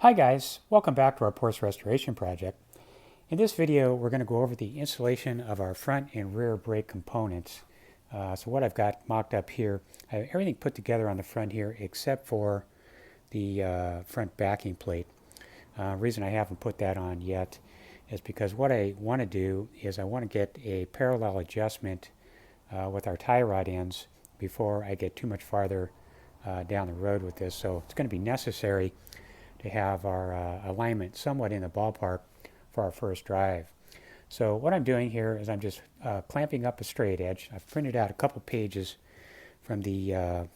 Hi guys, welcome back to our Porsche restoration project. In this video we're going to go over the installation of our front and rear brake components. So what I've got mocked up here, I have everything put together on the front here except for the front backing plate. Reason I haven't put that on yet is because what I want to do is I want to get a parallel adjustment with our tie rod ends before I get too much farther down the road with this. So it's going to be necessary to have our alignment somewhat in the ballpark for our first drive. So what I'm doing here is I'm just clamping up a straight edge. I've printed out a couple pages from the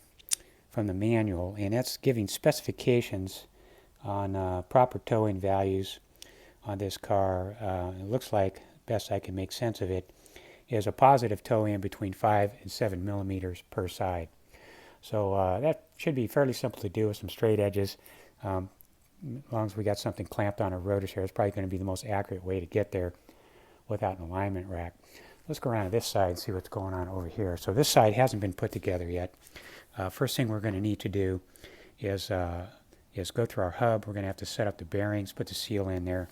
manual, and that's giving specifications on proper towing values on this car. It looks like, best I can make sense of it, is a positive tow in between 5 and 7 millimeters per side. So that should be fairly simple to do with some straight edges. As long as we got something clamped on a rotor here, it's probably going to be the most accurate way to get there without an alignment rack. Let's go around to this side and see what's going on over here. So this side hasn't been put together yet. First thing we're going to need to do is go through our hub. We're going to have to set up the bearings, put the seal in there,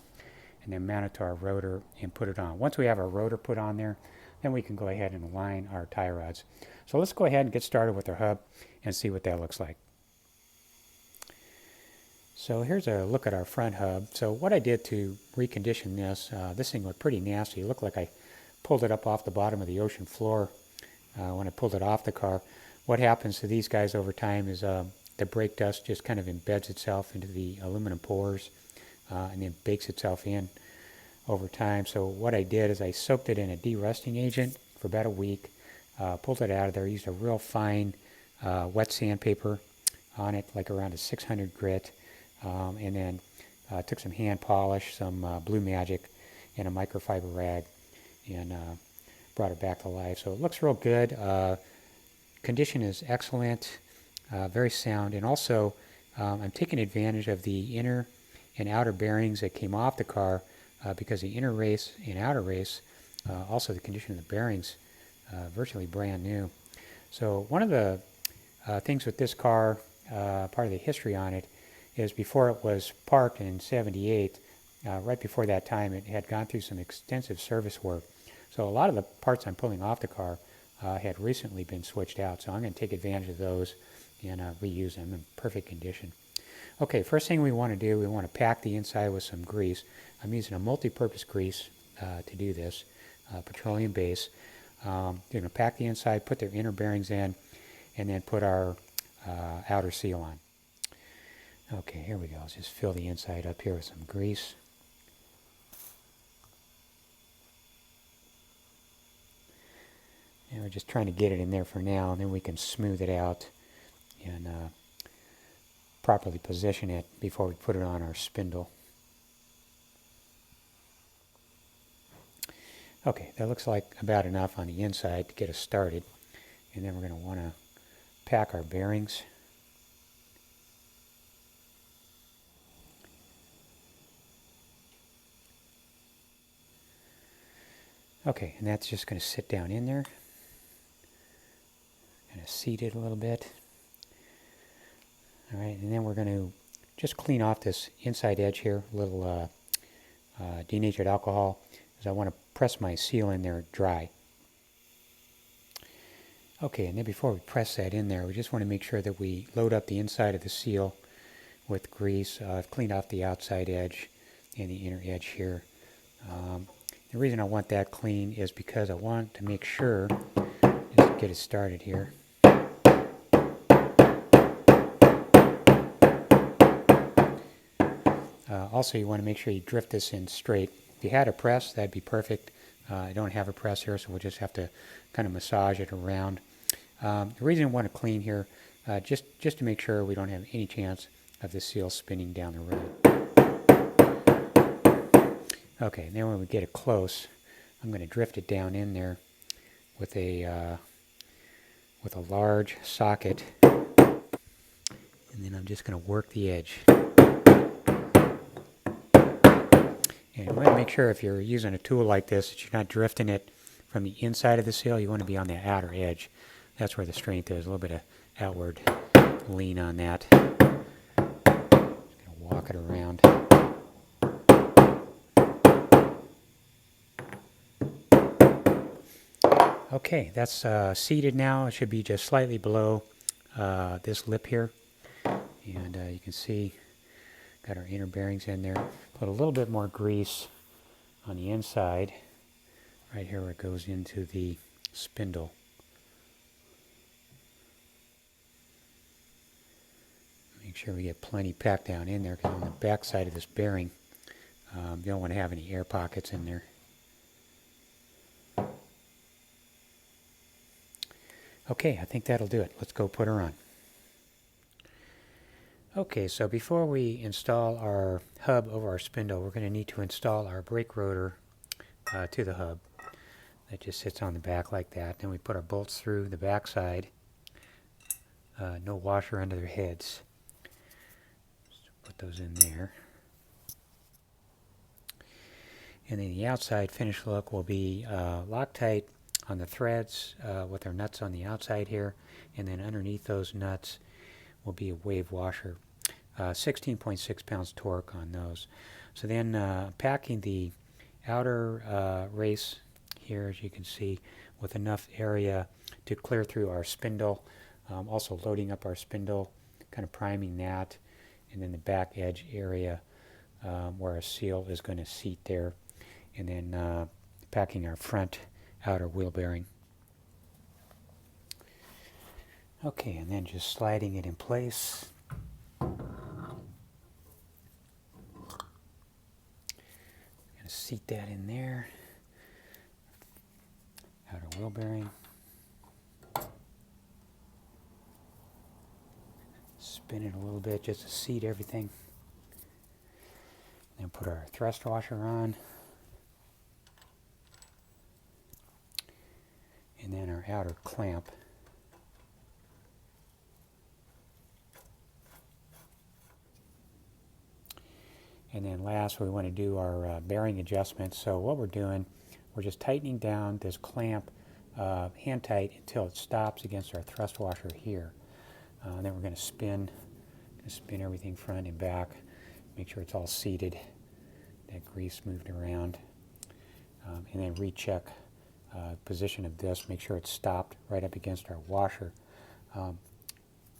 and then mount it to our rotor and put it on. Once we have our rotor put on there, then we can go ahead and align our tie rods. So let's go ahead and get started with our hub and see what that looks like. So here's a look at our front hub. So what I did to recondition this, this thing looked pretty nasty. It looked like I pulled it up off the bottom of the ocean floor when I pulled it off the car. What happens to these guys over time is the brake dust just kind of embeds itself into the aluminum pores and then bakes itself in over time. So what I did is I soaked it in a de-rusting agent for about a week, pulled it out of there, used a real fine wet sandpaper on it, like around a 600 grit. And then took some hand polish, some Blue Magic, and a microfiber rag, and brought it back to life. So it looks real good. Condition is excellent, very sound, and also I'm taking advantage of the inner and outer bearings that came off the car because the inner race and outer race, also the condition of the bearings, virtually brand new. So one of the things with this car, part of the history on it, is before it was parked in '78, right before that time, it had gone through some extensive service work. So a lot of the parts I'm pulling off the car had recently been switched out. So I'm going to take advantage of those and reuse them in perfect condition. Okay, first thing we want to do, we want to pack the inside with some grease. I'm using a multi-purpose grease to do this, petroleum base. You're going to pack the inside, put their inner bearings in, and then put our outer seal on. Okay, here we go. Let's just fill the inside up here with some grease. And we're just trying to get it in there for now, and then we can smooth it out and properly position it before we put it on our spindle. Okay, that looks like about enough on the inside to get us started. And then we're going to want to pack our bearings. Okay, and that's just going to sit down in there. Kind of seat it a little bit. All right, and then we're going to just clean off this inside edge here, a little denatured alcohol, because I want to press my seal in there dry. Okay, and then before we press that in there, we just want to make sure that we load up the inside of the seal with grease. I've cleaned off the outside edge and the inner edge here. The reason I want that clean is because I want to make sure, just get it started here. Also, you want to make sure you drift this in straight. If you had a press, that'd be perfect. I don't have a press here, so we'll just have to kind of massage it around. The reason I want to clean here, just to make sure we don't have any chance of the seal spinning down the road. Okay, and then when we get it close, I'm going to drift it down in there with a large socket, and then I'm just going to work the edge. And you want to make sure if you're using a tool like this that you're not drifting it from the inside of the seal. You want to be on the outer edge. That's where the strength is, a little bit of outward lean on that. Just going to walk it around. Okay, that's seated now. It should be just slightly below this lip here. And you can see, got our inner bearings in there. Put a little bit more grease on the inside, right here where it goes into the spindle. Make sure we get plenty packed down in there, because on the back side of this bearing, you don't want to have any air pockets in there. Okay, I think that'll do it. Let's go put her on. Okay, so before we install our hub over our spindle, we're going to need to install our brake rotor to the hub. That just sits on the back like that. Then we put our bolts through the back side. No washer under their heads. Just put those in there. And then the outside finish look will be Loctite on the threads with our nuts on the outside here. And then underneath those nuts will be a wave washer. 16.6 pounds torque on those. So then packing the outer race here, as you can see, with enough area to clear through our spindle. Also loading up our spindle, kind of priming that, and then the back edge area where our seal is going to seat there, and then packing our front outer wheel bearing. Okay, and then just sliding it in place. Seat that in there. Outer wheel bearing. Spin it a little bit just to seat everything. Then put our thrust washer on. And then our outer clamp. And then last, we want to do our bearing adjustment. So what we're doing, we're just tightening down this clamp hand tight until it stops against our thrust washer here. Then we're going to spin everything front and back, make sure it's all seated, that grease moved around, and then recheck position of this, make sure it's stopped right up against our washer.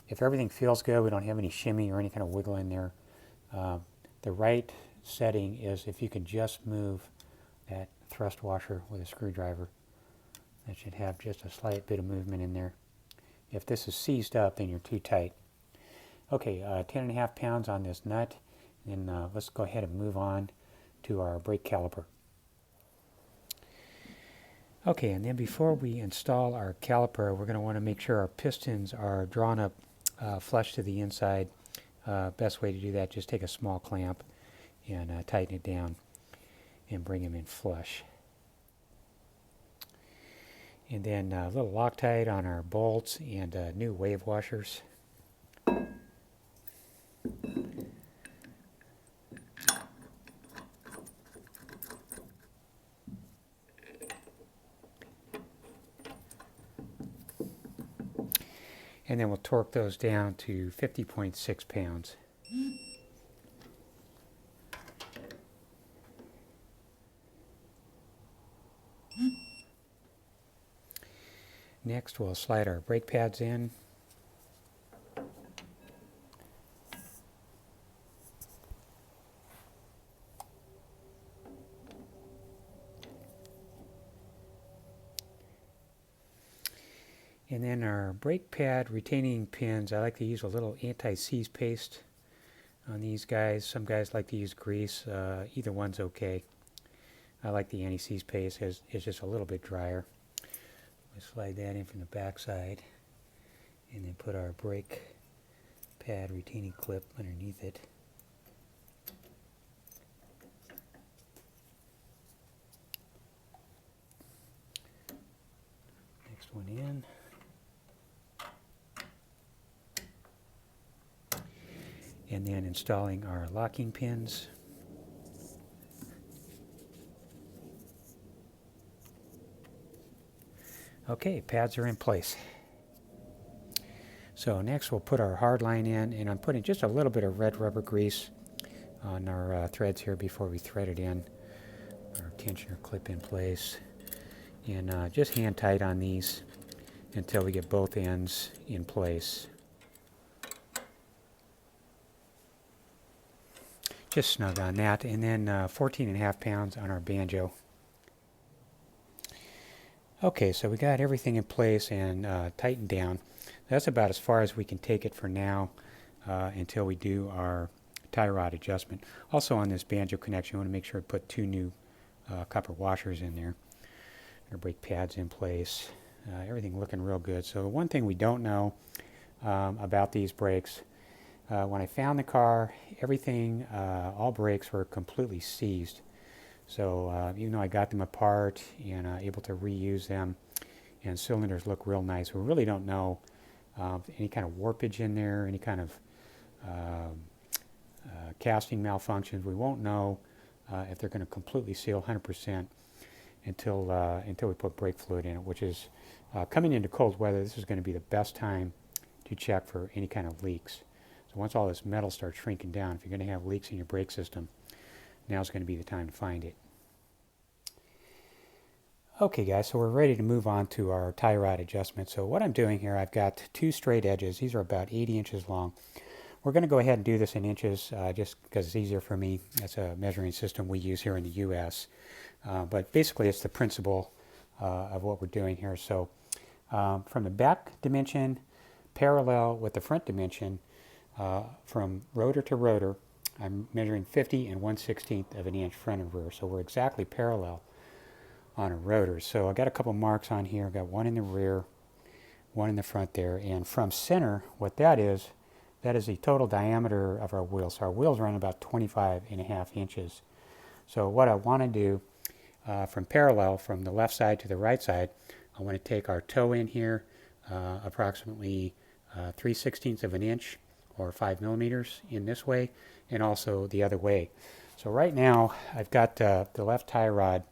If everything feels good, we don't have any shimmy or any kind of wiggle in there, the right setting is if you can just move that thrust washer with a screwdriver. That should have just a slight bit of movement in there. If this is seized up, then you're too tight. Okay, 10.5 pounds on this nut, and let's go ahead and move on to our brake caliper. Okay, and then before we install our caliper, we're going to want to make sure our pistons are drawn up flush to the inside. Best way to do that, just take a small clamp and tighten it down and bring them in flush. And then a little Loctite on our bolts and new wave washers. And then we'll torque those down to 50.6 pounds. Next, we'll slide our brake pads in. And then our brake pad retaining pins, I like to use a little anti-seize paste on these guys. Some guys like to use grease. Either one's okay. I like the anti-seize paste, as it's just a little bit drier. We slide that in from the back side and then put our brake pad retaining clip underneath it. Next one in. And then installing our locking pins. Okay, pads are in place. So next we'll put our hardline in, and I'm putting just a little bit of red rubber grease on our threads here before we thread it in. Our tensioner clip in place. and just hand tight on these until we get both ends in place. Just snug on that, and then 14.5 pounds on our banjo. Okay, so we got everything in place and tightened down. That's about as far as we can take it for now until we do our tie rod adjustment. Also on this banjo connection, I want to make sure to put 2 new copper washers in there. Our brake pads in place. Everything looking real good. So the one thing we don't know about these brakes, when I found the car, everything, all brakes were completely seized. So even though I got them apart and able to reuse them, and cylinders look real nice, we really don't know any kind of warpage in there, any kind of casting malfunctions. We won't know if they're going to completely seal 100% until we put brake fluid in it, which is coming into cold weather. This is going to be the best time to check for any kind of leaks. So once all this metal starts shrinking down, if you're going to have leaks in your brake system, now's going to be the time to find it. Okay guys, so we're ready to move on to our tie rod adjustment. So what I'm doing here, I've got 2 straight edges. These are about 80 inches long. We're going to go ahead and do this in inches just because it's easier for me. That's a measuring system we use here in the U.S. But basically it's the principle of what we're doing here. So from the back dimension parallel with the front dimension, from rotor to rotor, I'm measuring 50 and 1/16 of an inch front and rear. So we're exactly parallel on a rotor. So I got a couple marks on here. I've got one in the rear, one in the front there. And from center, what that is the total diameter of our wheels. So our wheels run about 25.5 inches. So what I want to do from parallel, from the left side to the right side, I want to take our toe in here approximately 3/16 of an inch or 5 millimeters in this way, and also the other way. So right now I've got the left tie rod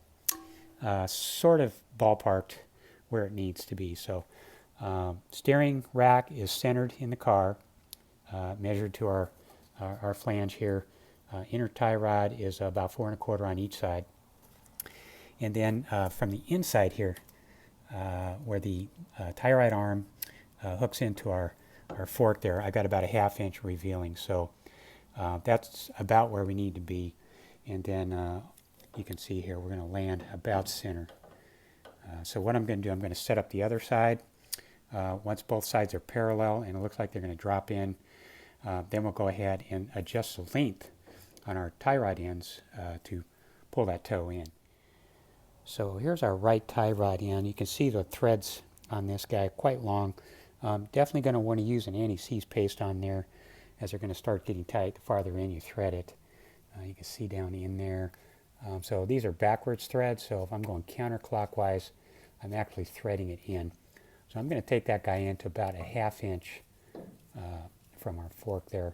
sort of ballparked where it needs to be. So steering rack is centered in the car, measured to our flange here. Inner tie rod is about 4 1/4 on each side. And then from the inside here, where the tie rod arm hooks into our fork there, I got about a 1/2 inch revealing. So that's about where we need to be. And then you can see here we're going to land about center. So what I'm going to do, I'm going to set up the other side. Once both sides are parallel and it looks like they're going to drop in, then we'll go ahead and adjust the length on our tie rod ends to pull that toe in. So here's our right tie rod end. You can see the threads on this guy quite long. Definitely going to want to use an anti-seize paste on there as they're going to start getting tight the farther in you thread it. You can see down in there. So these are backwards threads, so if I'm going counterclockwise, I'm actually threading it in. So I'm going to take that guy into about a 1/2 inch from our fork there.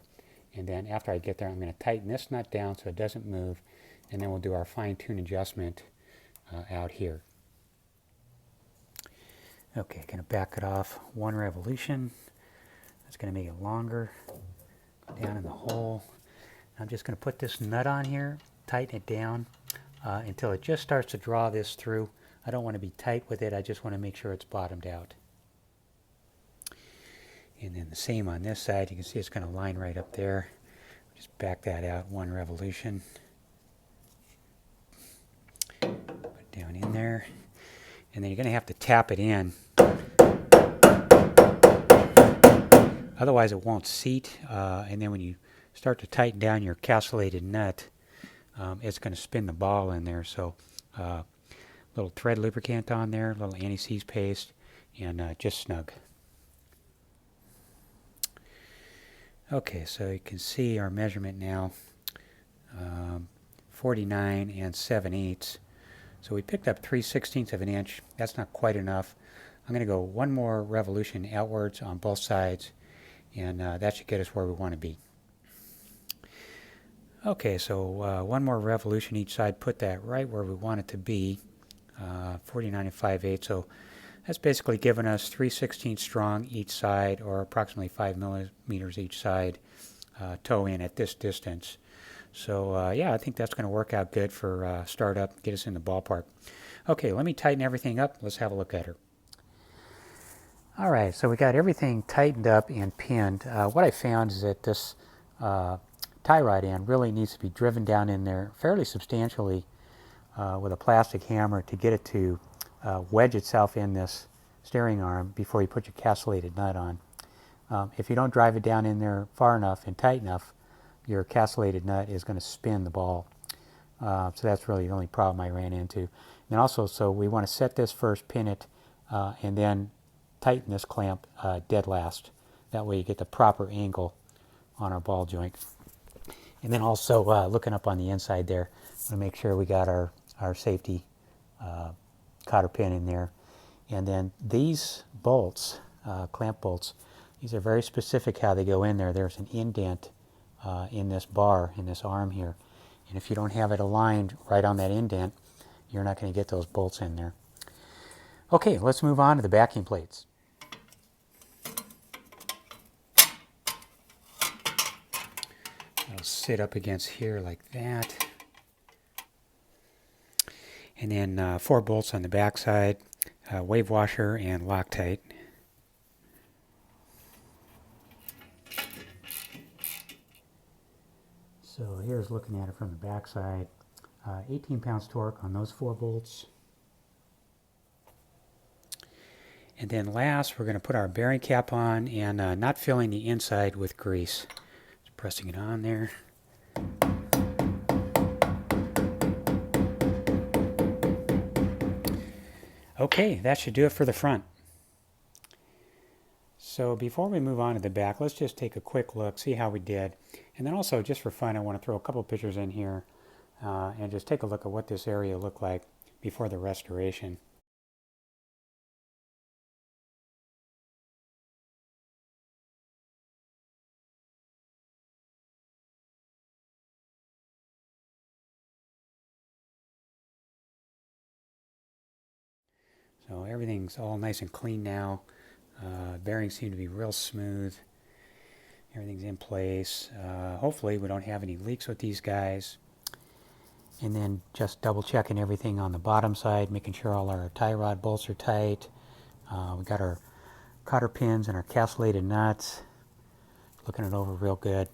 And then after I get there, I'm going to tighten this nut down so it doesn't move, and then we'll do our fine-tune adjustment out here. Okay, going to back it off 1 revolution. That's going to make it longer. Down in the hole. I'm just going to put this nut on here, tighten it down until it just starts to draw this through. I don't want to be tight with it, I just want to make sure it's bottomed out. And then the same on this side, you can see it's going to line right up there. Just back that out 1 revolution. Put it down in there. And then you're going to have to tap it in. Otherwise it won't seat, and then when you start to tighten down your castellated nut, it's going to spin the ball in there. So little thread lubricant on there, little anti-seize paste, and just snug. Okay, so you can see our measurement now, 49 7/8. So we picked up 3/16 of an inch. That's not quite enough. I'm going to go 1 more revolution outwards on both sides, and that should get us where we want to be. Okay, so 1 more revolution each side, put that right where we want it to be, 49 5/8. So that's basically giving us 3/16 strong each side, or approximately 5 millimeters each side, toe in at this distance. So yeah, I think that's going to work out good for startup, get us in the ballpark. Okay, let me tighten everything up. Let's have a look at her. All right, so we got everything tightened up and pinned. What I found is that this tie rod end really needs to be driven down in there fairly substantially with a plastic hammer to get it to wedge itself in this steering arm before you put your castellated nut on. If you don't drive it down in there far enough and tight enough, your castellated nut is going to spin the ball. So that's really the only problem I ran into. And also, so we want to set this first, pin it, and then tighten this clamp dead last. That way you get the proper angle on our ball joint. And then also looking up on the inside there, to make sure we got our safety cotter pin in there. And then these bolts, clamp bolts, these are very specific how they go in there. There's an indent in this bar, in this arm here. And if you don't have it aligned right on that indent, you're not going to get those bolts in there. Okay, let's move on to the backing plates. I'll sit up against here like that. And then 4 bolts on the back side, wave washer and Loctite. So here's looking at it from the back side. 18 pounds torque on those 4 bolts. And then last, we're going to put our bearing cap on and not filling the inside with grease. Just pressing it on there. Okay, that should do it for the front. So before we move on to the back, let's just take a quick look, see how we did. And then also, just for fun, I want to throw a couple pictures in here and just take a look at what this area looked like before the restoration. So everything's all nice and clean now. Bearings seem to be real smooth. Everything's in place. Hopefully we don't have any leaks with these guys. And then just double checking everything on the bottom side, making sure all our tie rod bolts are tight. We got our cotter pins and our castellated nuts. Looking it over real good.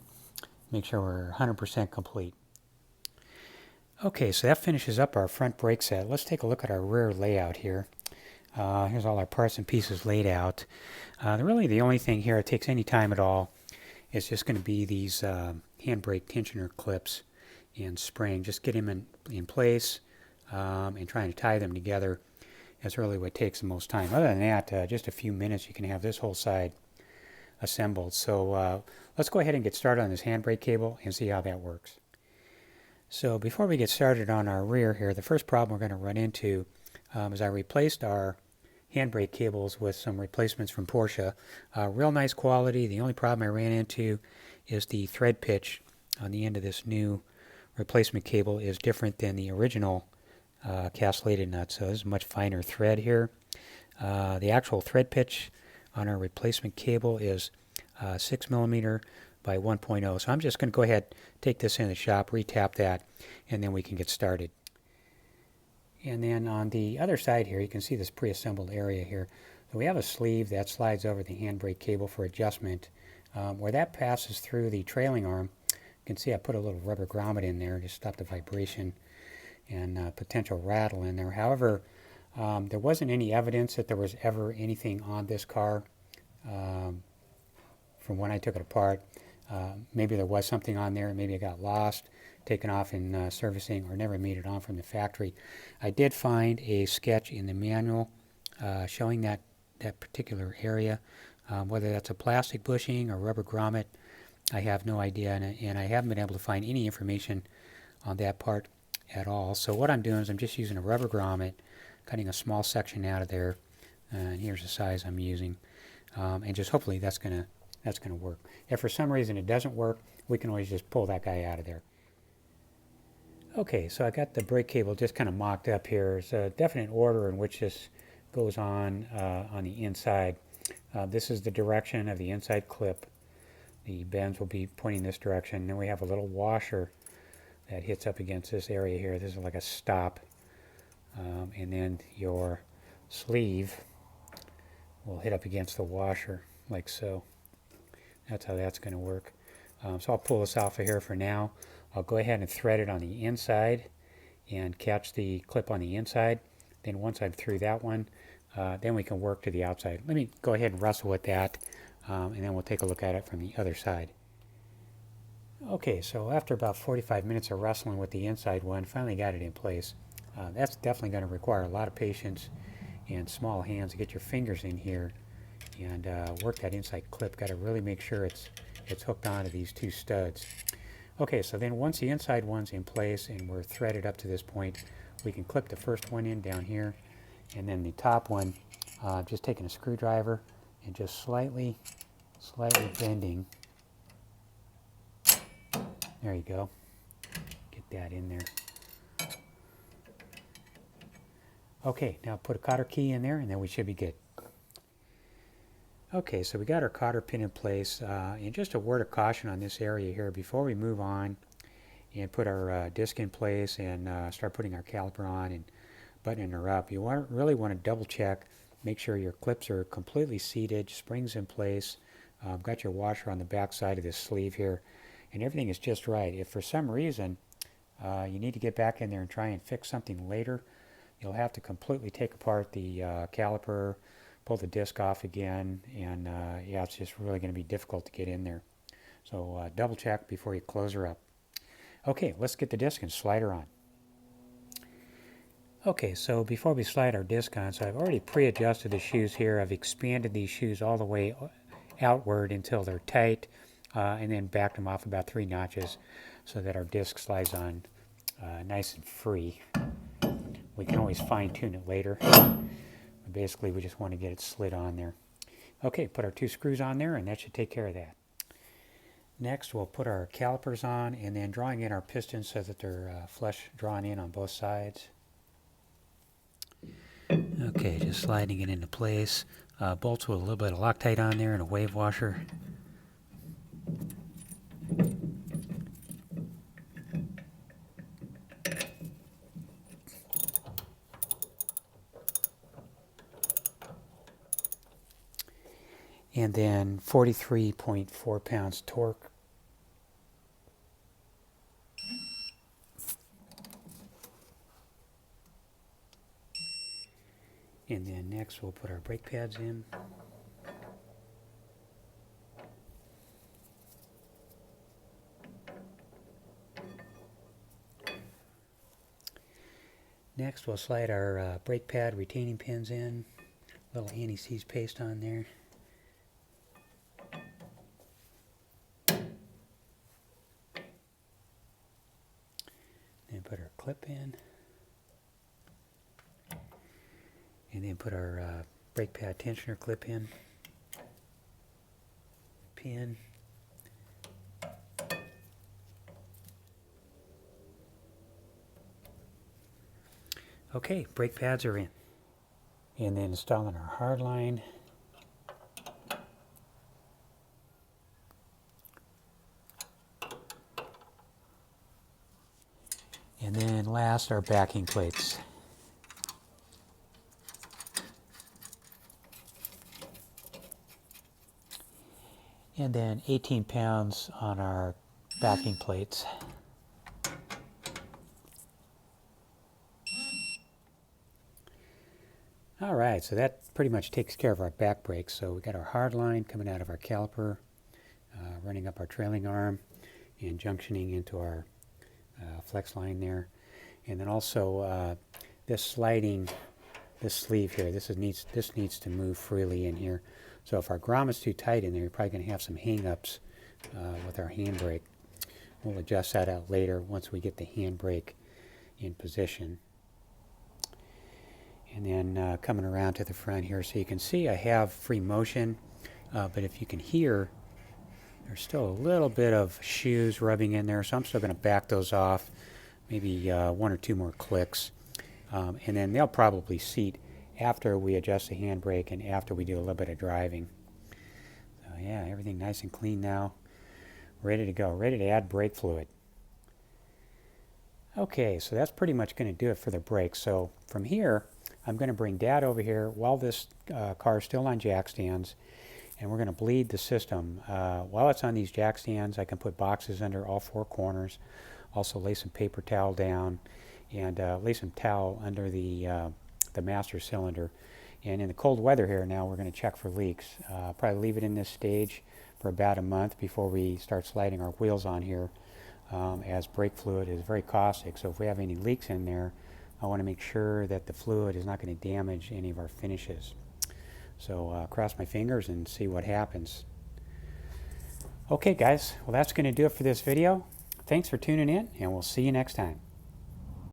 Make sure we're 100% complete. Okay, so that finishes up our front brake set. Let's take a look at our rear layout here. Here's all our parts and pieces laid out. Really the only thing here that takes any time at all is just going to be these handbrake tensioner clips and spring. Just get them in place and trying to tie them together is really what takes the most time. Other than that, just a few minutes you can have this whole side assembled. So let's go ahead and get started on this handbrake cable and see how that works. So before we get started on our rear here, the first problem we're going to run into is I replaced our handbrake cables with some replacements from Porsche. Real nice quality. The only problem I ran into is the thread pitch on the end of this new replacement cable is different than the original castellated nut. So this is much finer thread here. The actual thread pitch on our replacement cable is 6 millimeter by 1.0. So I'm just going to go ahead, take this in the shop, retap that, and then we can get started. And then on the other side here, you can see this pre-assembled area here. So we have a sleeve that slides over the handbrake cable for adjustment. Where that passes through the trailing arm, you can see I put a little rubber grommet in there to stop the vibration and potential rattle in there. However, there wasn't any evidence that there was ever anything on this car from when I took it apart. Maybe there was something on there, maybe it got lost, taken off in servicing, or never made it on from the factory. I did find a sketch in the manual showing that particular area. Whether that's a plastic bushing or rubber grommet, I have no idea, and I haven't been able to find any information on that part at all. So what I'm doing is I'm just using a rubber grommet, cutting a small section out of there, and here's the size I'm using, and just hopefully that's gonna work. If for some reason it doesn't work, we can always just pull that guy out of there. Okay, so I got the brake cable just kind of mocked up here. There's a definite order in which this goes on the inside. This is the direction of the inside clip. The bends will be pointing this direction. Then we have a little washer that hits up against this area here. This is like a stop and then your sleeve will hit up against the washer like so. That's how that's going to work. So I'll pull this off of here for now. I'll go ahead and thread it on the inside and catch the clip on the inside. Then once I'm through that one, then we can work to the outside. Let me go ahead and wrestle with that, and then we'll take a look at it from the other side. Okay, so after about 45 minutes of wrestling with the inside one, finally got it in place. That's definitely going to require a lot of patience and small hands to get your fingers in here and work that inside clip. Got to really make sure it's hooked onto these two studs. Okay, so then once the inside one's in place and we're threaded up to this point, we can clip the first one in down here, and then the top one, just taking a screwdriver and just slightly bending. There you go. Get that in there. Okay, now put a cotter key in there and then we should be good. Okay, so we got our cotter pin in place, and just a word of caution on this area here before we move on and put our disc in place and start putting our caliper on and buttoning her up. You really want to double check, make sure your clips are completely seated, springs in place, got your washer on the back side of this sleeve here, and everything is just right. If for some reason you need to get back in there and try and fix something later, you'll have to completely take apart the caliper, pull the disc off again, and yeah, it's just really going to be difficult to get in there. So double check before you close her up. Okay, let's get the disc and slide her on. Okay, so before we slide our disc on, so I've already pre-adjusted the shoes here. I've expanded these shoes all the way outward until they're tight, and then backed them off about 3 notches so that our disc slides on nice and free. We can always fine-tune it later. Basically, we just want to get it slid on there. Okay, put our 2 screws on there, and that should take care of that. Next, we'll put our calipers on, and then drawing in our pistons so that they're flush drawn in on both sides. Okay, just sliding it into place. Bolts with a little bit of Loctite on there and a wave washer. And then 43.4 pounds torque. And then next we'll put our brake pads in. Next we'll slide our brake pad retaining pins in. A little anti-seize paste on there. Then put our clip in. And then put our brake pad tensioner clip in. Pin. Okay, brake pads are in. And then installing our hardline. And then last, our backing plates. And then 18 pounds on our backing plates. All right, so that pretty much takes care of our back brakes. So we got our hard line coming out of our caliper, running up our trailing arm, and junctioning into our flex line there. And then also this sleeve here, this needs to move freely in here. So if our grommet's too tight in there, you're probably going to have some hang-ups with our handbrake. We'll adjust that out later once we get the handbrake in position. And then coming around to the front here, so you can see I have free motion, but if you can hear, there's still a little bit of shoes rubbing in there, so I'm still going to back those off, maybe 1 or 2 more clicks, and then they'll probably seat after we adjust the handbrake and after we do a little bit of driving. So yeah, everything nice and clean now, ready to go, ready to add brake fluid. Okay, so that's pretty much going to do it for the brakes. So from here, I'm going to bring Dad over here while this car is still on jack stands, and we're going to bleed the system. While it's on these jack stands, I can put boxes under all four corners, also lay some paper towel down, and lay some towel under the master cylinder. And in the cold weather here now, we're going to check for leaks. Probably leave it in this stage for about a month before we start sliding our wheels on here, as brake fluid is very caustic. So if we have any leaks in there, I want to make sure that the fluid is not going to damage any of our finishes. So cross my fingers and see what happens. Okay guys, well that's going to do it for this video. Thanks for tuning in, and we'll see you next time.